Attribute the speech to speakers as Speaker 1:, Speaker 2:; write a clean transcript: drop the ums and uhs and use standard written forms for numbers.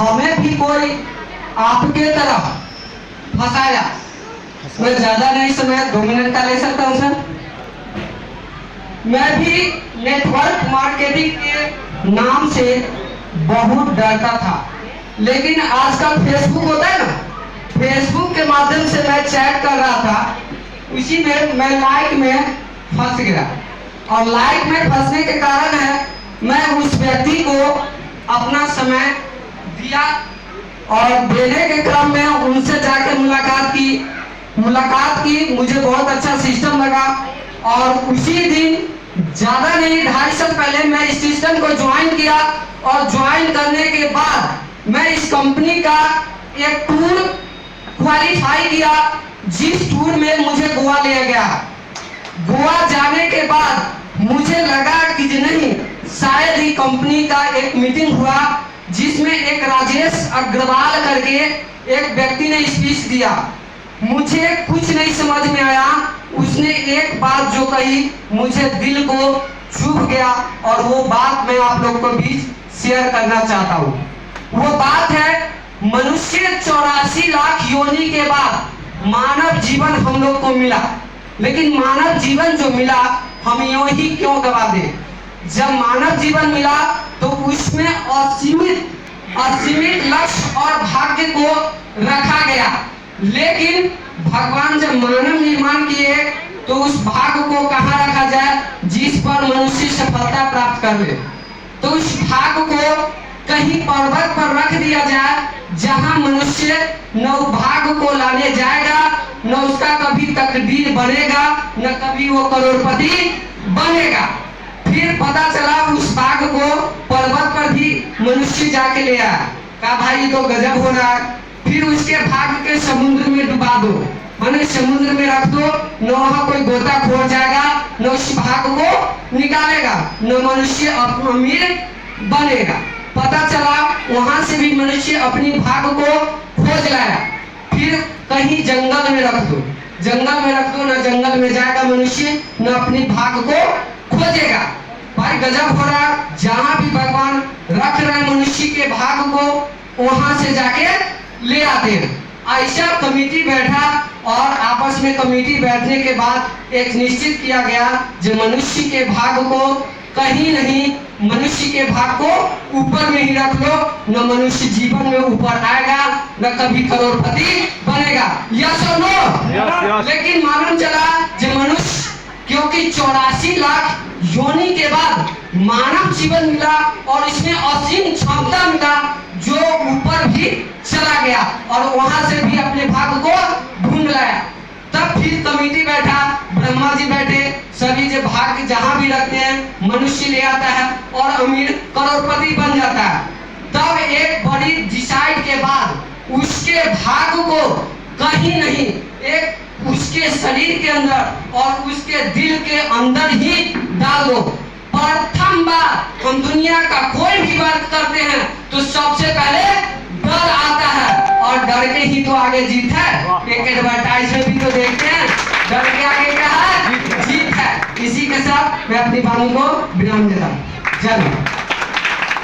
Speaker 1: हमें भी कोई आपके तरह फंसाया। मैं ज्यादा नहीं समय 2 मिनट का ले सकता हूँ सर। मैं भी नेटवर्क मार्केटिंग के नाम से बहुत डरता था, लेकिन आजकल फेसबुक होता है ना, फेसबुक के माध्यम से मैं चैट कर रहा था, उसी में मैं लाइक में फंस गया। और लाइक में फंसने के कारण है मैं उस व्यक्ति को अपना समय दिया और देने के क्रम में उनसे जाकर मुलाकात की। मुझे बहुत अच्छा सिस्टम लगा और उसी दिन ज्यादा नहीं 2.5 साल पहले मैं इस सिस्टम को ज्वाइन किया। और ज्वाइन करने के बाद मैं इस कंपनी का एक टूर क्वालिफाई किया, जिस टूर में मुझे गोवा लिया गया। गोवा जाने के बाद मुझे लगा कि नहीं, शायद ही कंपनी का एक मीटिंग हुआ जिसमें एक राजेश अग्रवाल करके एक व्यक्ति ने स्पीच दिया। मुझे कुछ नहीं समझ में आया। उसने एक बात जो कही मुझे दिल को छू गया और वो बात मैं आप लोग को बीच शेयर करना चाहता हूँ। वो बात है, मनुष्य 84 लाख योनि के बाद मानव जीवन हम लोग को मिला, लेकिन मानव जीवन जो मिला हम यूं ही क्यों गवा दे। जब मानव जीवन मिला तो उसमें असीमित लक्ष्य और भाग्य को रखा गया, लेकिन भगवान जब मानव निर्माण किए तो उस भाग्य को कहाँ रखा जाए जिस पर मनुष्य सफलता प्राप्त कर ले। तो उस भाग्य को कहीं पर्वत पर रख दिया जाए जहां मनुष्य न भाग्य को लाने जाएगा, न उसका कभी तकदीर बनेगा, न कभी वो करोड़पति बनेगा। फिर पता चला उस भाग्य को पर्वत पर भी मनुष्य जाके ले आया। कहा भाई तो गजब हो रहा है। फिर उसके भाग्य के समुद्र में डुबा दो, माने समुद्र में रख दो, न वहां कोई गोताखोर जाएगा, न उस भाग्य को निकालेगा, न मनुष्य अमीर बनेगा। पता चला वहां से भी मनुष्य अपनी भाग्य को खोज लाया। फिर कहीं जंगल में रख दो, न जंगल में जाएगा मनुष्य, न अपनी भाग्य को खोजेगा। भाई गजब हो रहा। जहां भी भगवान रख रहे मनुष्य के भाग्य को वहां से जाके ले आते हैं। ऐसा कमेटी बैठा और आपस में कमेटी बैठने के बाद एक निश्चित किया गया जो मनुष्य के भाग्य को कहीं नहीं, मनुष्य के भाग को ऊपर में ही रख लो, न मनुष्य जीवन में ऊपर आएगा, न कभी करोड़पति बनेगा। यस और नो? लेकिन मालूम चला जो मनुष्य, क्योंकि 84 लाख योनि के बाद मानव जीवन मिला और इसमें असीम क्षमता मिला जो ऊपर भी चला गया और वहां से भी अपने भाग्य को ढूंढ लाया। तब फिर कमेटी बैठा, ब्रह्मा जी बैठे, सभी जो भाग्य जहां भी रखते हैं मनुष्य ले आता है और अमीर करोड़पति बन जाता है। तब एक बड़ी डिसाइड के बाद उसके भाग्य को कहीं नहीं, एक उसके शरीर के अंदर और उसके दिल के अंदर ही डाल दो। प्रथम बार हम दुनिया का कोई भी वर्क करते हैं तो सबसे पहले डर आता है और डर के ही तो आगे जीत है। एक एडवर्टाइज में भी तो देखते हैं, डर के आगे क्या है? जीत है। इसी के साथ मैं अपनी वाणी को विराम देता हूँ। जय हिंद।